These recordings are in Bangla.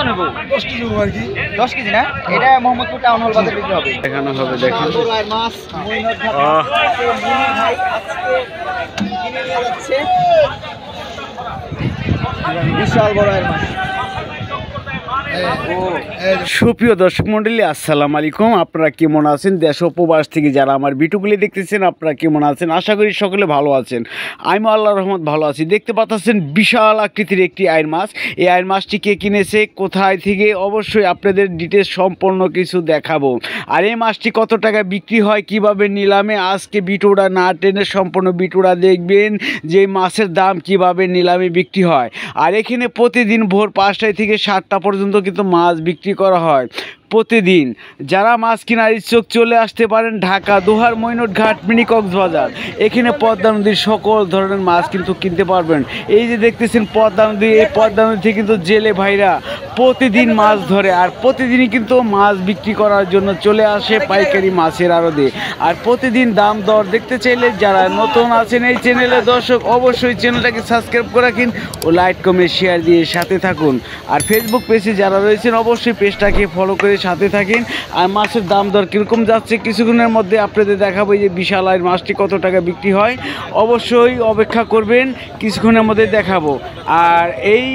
নেবো? 10 কেজি আর কি। 10 কেজি না? এটা মোহাম্মদপুর টাউন হল বাজারে বিক্রি হবে। এখানে হবে দেখেন। মাছ মইনট ঘাট ভাই আজকে কিনে নিয়ে যাচ্ছে বিশাল বড় এর মাছ। সুপ্রিয় দর্শক মন্ডলী, আসসালামু আলাইকুম। আপনারা কেমন আছেন? দেশ ও প্রবাস থেকে যারা আমার ভিডিওগুলি দেখতেছেন আপনারা কেমন আছেন? আশা করি সকলে ভালো আছেন। আমি আল্লাহর রহমত ভালো আছি। দেখতে পাচ্ছেন বিশাল আকৃতির একটি আইর মাছ। এই আইর মাছটি কে কিনেছে, কোথায় থেকে, অবশ্যই আপনাদের ডিটেলস সম্পূর্ণ কিছু দেখাবো। আর এই মাছটি কত টাকা বিক্রি হয়, কিভাবে নিলামে, আজকে ভিডিওটা না টেনে সম্পূর্ণ ভিডিওটা দেখবেন যে মাছের দাম কিভাবে নিলামে বিক্রি হয়। আর এখানে প্রতিদিন ভোর 5টা থেকে 7টা পর্যন্ত কিন্তু মাছ বিক্রি করা হয় প্রতিদিন। যারা মাছ কেনার ইচ্ছুক চলে আসতে পারেন ঢাকা দোহার মইনট ঘাট মিনি কক্সবাজার। এখানে পদ্মা নদীর সকল ধরনের মাছ কিন্তু কিনতে পারবেন। এই যে দেখতেছেন পদ্মা নদী, এই পদ্মা নদী থেকে কিন্তু জেলে ভাইরা প্রতিদিন মাছ ধরে, আর প্রতিদিনই কিন্তু মাছ বিক্রি করার জন্য চলে আসে পাইকারি মাছের আড়তে। আর প্রতিদিন দাম দর দেখতে চাইলে যারা নতুন আছেন এই চ্যানেলে দর্শক, অবশ্যই চ্যানেলটাকে সাবস্ক্রাইব করে রাখুন ও লাইক কমেন্ট শেয়ার দিয়ে সাথে থাকুন। আর ফেসবুক পেজে যারা রয়েছেন অবশ্যই পেজটাকে ফলো করে সাথে থাকেন। আর মাছের দাম দর কীরকম যাচ্ছে কিছুক্ষণের মধ্যে আপনাদের দেখাবো যে বিশাল আয়ের মাছটি কত টাকা বিক্রি হয়। অবশ্যই অপেক্ষা করবেন, কিছুক্ষণের মধ্যে দেখাবো। আর এই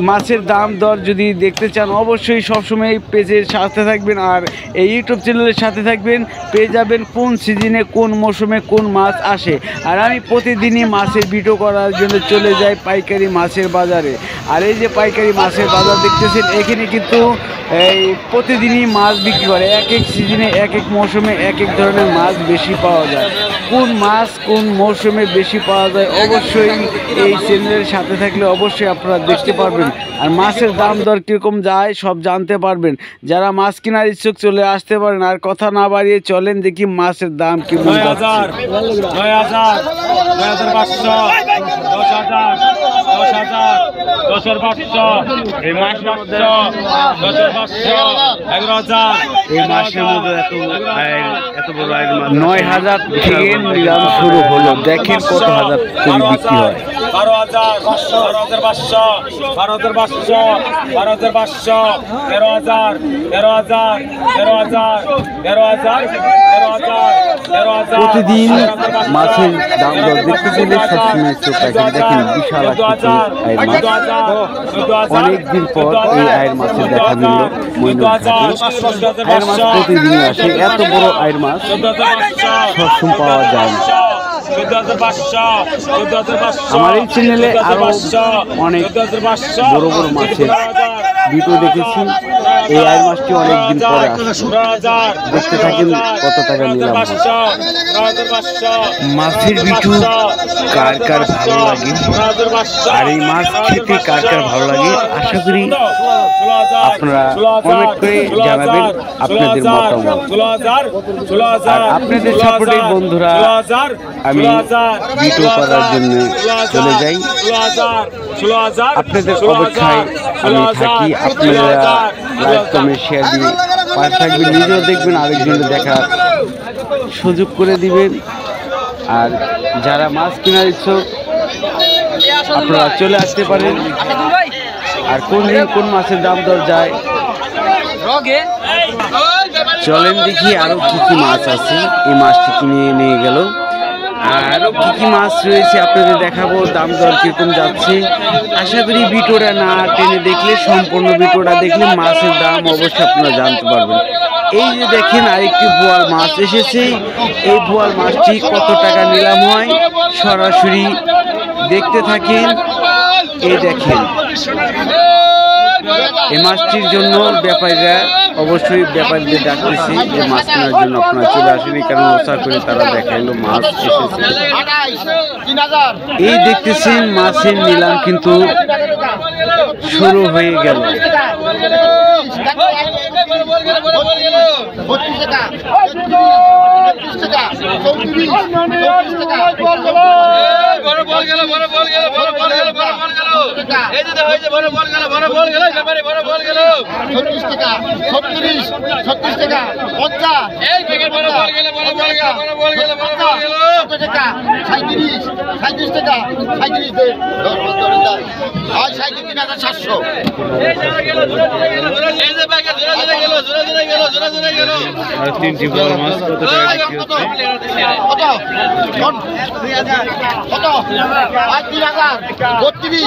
মাছের দাম দর যদি দেখতে চান অবশ্যই সবসময় পেজের সাথে থাকবেন আর এই ইউটিউব চ্যানেলের সাথে থাকবেন। পেয়ে যাবেন কোন সিজনে কোন মৌসুমে কোন মাছ আসে। আর আমি প্রতিদিনই মাছের ভিডিও করার জন্য চলে যাই পাইকারি মাছের বাজারে। আর এই যে পাইকারি মাছের বাজার দেখতেছেন, এখানে কিন্তু এই প্রতিদিনই মাছ বিক্রি করে। এক এক সিজনে এক এক মৌসুমে এক এক ধরনের মাছ বেশি পাওয়া যায়। কোন মাছ কোন মৌসুমে বেশি পাওয়া যায় অবশ্যই এই চ্যানেলের সাথে থাকলে অবশ্যই আপনারা দেখতে পারবেন। আর মাছের দাম দর কীরকম যায় সব জানতে পারবেন। যারা মাছ কেনার ইচ্ছুক চলে আসতে পারেন। আর কথা না বাড়িয়ে চলেন দেখি মাছের দাম কীরকম যাচ্ছে। 9,000 9,500 10,000 10,000 10,500 এই মাছের মধ্যে 10,500 11,000 এই মাসের মধ্যে এত বড় আয়ের মাছ 9,000 থেকে নিলাম শুরু হলো। দেখেন কত হাজার করে বিক্রি হয়। 12,000 12,500 12,500 12,500 13,000 13,000 13,000 13,000 13,000 প্রতিদিন মাছের দাম দর দেখতে গেলে সবসময় চোখ রাখেন। দেখেন বিশাল আকৃতির আয়ের মাছ। অনেকদিন পর এই আয়ের মাছের দেখা মিলল মইনট ঘাটে। আয়ের মাছ প্রতিদিনই আসে, এত বড় আয়ের মাছ সবসময় পাওয়া যায় না। আমার এই চ্যানেলে আরো অনেক বড় বড় মাছের ভিডিও দেখেছি। এই আয়ের মাছটি অনেকদিন পরে আসে। দেখতে থাকেন কত টাকা নিলাম। মাছের ভিডিও কার কার ভালো লাগে আর এই মাছ খেতে কার কার ভালো লাগে আশা করি আপনারা কমেন্ট করে জানাবেন আপনাদের মতামত। আর আপনাদের সাপোর্টে বন্ধুরা আমি ভিডিও করার জন্য চলে যাই। আপনাদের অপেক্ষায় আমি থাকি। আপনারা লাইক কমেন্ট শেয়ার দিয়ে পাশে থাকবেন, নিজেও দেখবেন, আরেকজনের দেখার সুযোগ করে দিবেন। আর যারা মাছ কেনার ইচ্ছুক আপনারা চলে আসতে পারেন। আর কোন দিন কোন মাছের দাম দর যায় চলেন দেখি আরো কি কি মাছ আছে। এই মাছটি কিনে নিয়ে গেল। আরও কী কী মাছ রয়েছে আপনাদের দেখাবো, দাম দর কীরকম যাচ্ছে। আশা করি ভিডিওটা না টেনে দেখলে, সম্পূর্ণ ভিডিওটা দেখলে মাছের দাম অবশ্যই আপনারা জানতে পারবেন। এই যে দেখেন আরেকটি বোয়াল মাছ এসেছে। এই বোয়াল মাছটি কত টাকা নিলাম হয় সরাসরি দেখতে থাকেন। এই দেখেন এই মাছটির জন্য ব্যাপারীরা অবশ্যই ব্যাপারীদের ডাকতেছি যে মাছ কেনার জন্য আপনারা চলে আসেন। কারণ ওসা করে তারা দেখাইলো মাছ এসেছে। এই দেখতেছেন মাছের নিলাম কিন্তু শুরু হয়ে গেল। 3,700 আর 3টি বড় মাছ কত টাকা বিক্রি হচ্ছে? কত 3,000 32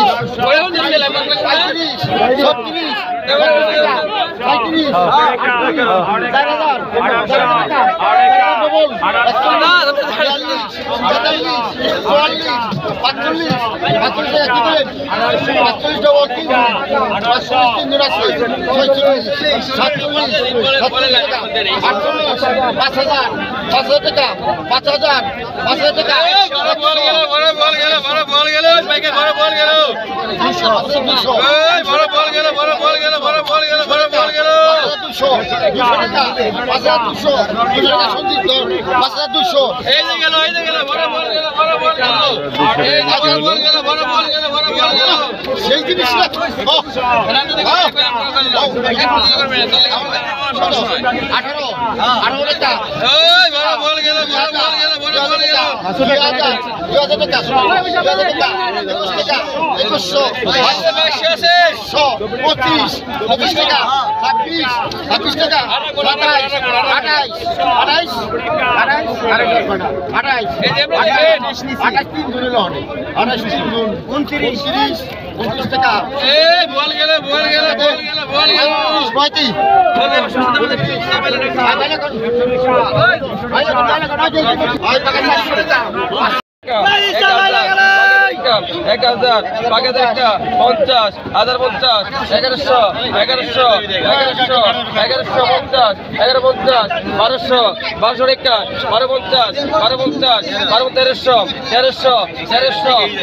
সেই জিনিস 29 টাকা এক হাজার পাকে একটা 50 হাজার 50 1100 1100 1100 1150 1150 1200 1200 টাকা 1250 1250 1300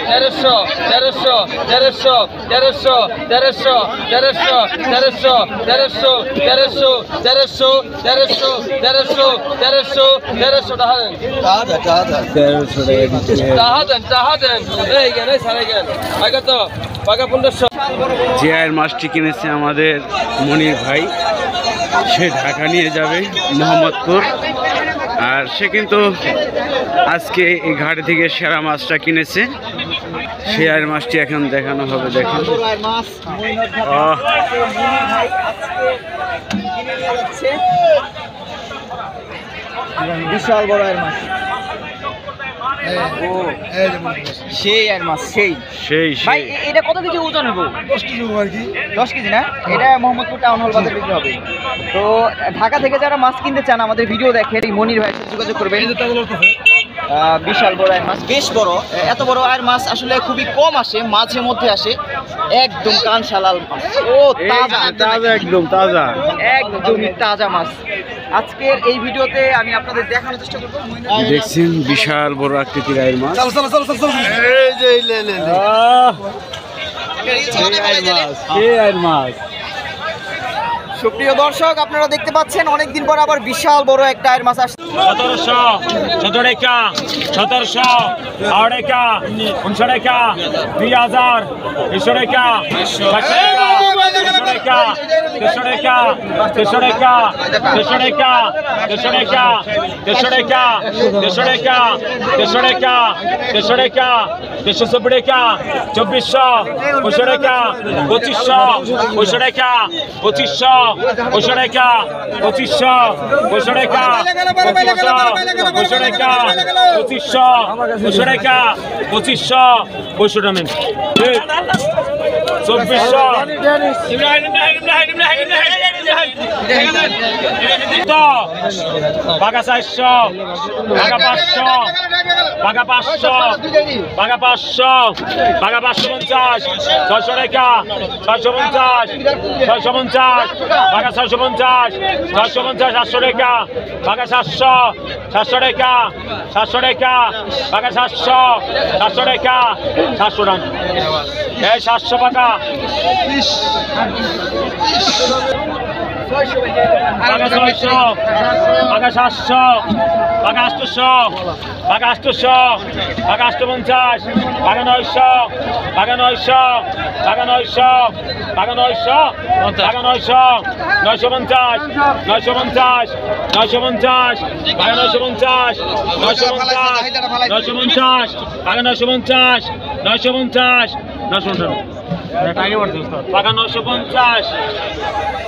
1300 1300 1300 1300 1300 1300 1300 1300 1300 1300 1300 1300 যে আয়ের মাছটি কিনেছে আমাদের মনির ভাই, সে ঢাকা নিয়ে যাবে মোহাম্মদপুর। আর সে কিন্তু আজকে এই ঘাটে থেকে সেরা মাছটা কিনেছে। সে আয়ের মাছটি এখন দেখানো হবে। দেখেন বিশাল বড় এর মাছ, সেই আর মাছ সেই সেই ভাই। এটা কত কেজি ওজন হবে? 10 কেজি আর কি। 10 কেজি না? এটা মোহাম্মদপুর টাউন হল বাজারে বিক্রি হবে। তো ঢাকা থেকে যারা মাছ কিনতে চান আমাদের ভিডিও দেখে এই মনির ভাইয়ের সাথে যোগাযোগ করবেন। বিশাল বড় আয়ের মাছ, বেশ বড়। এত বড় আয়ের মাছ আসলে খুবই কম আসে, মাঝে মধ্যে আসে। একদম কানশালাল মাছ, ও তাজা তাজা, একদম তাজা, একদমই তাজা মাছ। আজকের এই ভিডিওতে আমি আপনাদের দেখানোর চেষ্টা করব। দেখছেন বিশাল বড় আকৃতির আয়ের মাছ। সুপ্রিয় দর্শক, আপনারা দেখতে পাচ্ছেন অনেকদিন পর আবার বিশাল বড় একটা আয়ের মাছ আসছে। 1700 17 টাকা 1700 8 টাকা 19 টাকা 2000 20 টাকা 500 টাকা 300 টাকা 300 টাকা 300 টাকা 300 টাকা 300 টাকা 300 টাকা 300 টাকা 300 টাকা 370 টাকা 2400 2500 টাকা 2500 2500 টাকা 2500 2500 টাকা 2500 2500 টাকা 2500 টাকা 2500 2500 টাকা 2500 2500 টাকা 2400 বাগা 400 বাগা 500 বাগা 500 বাগা 500 বাগা 550 600 টাকা 650 650 বাগা 650 650 700 টাকা বাগা 700 700 টাকা 700 টাকা বাগা 700 700 টাকা 700 টাকা এই 700 টাকা বাগা 600 বাগা 700 বাগা 800 বাগা 800 বাগা 850 বাগা 900 বাগা 900 বাগা 900 বাগা 900 বাগা 900 950 950 950 বাগা 950 950 950 বাগা 950 950 950 950 পাকা 950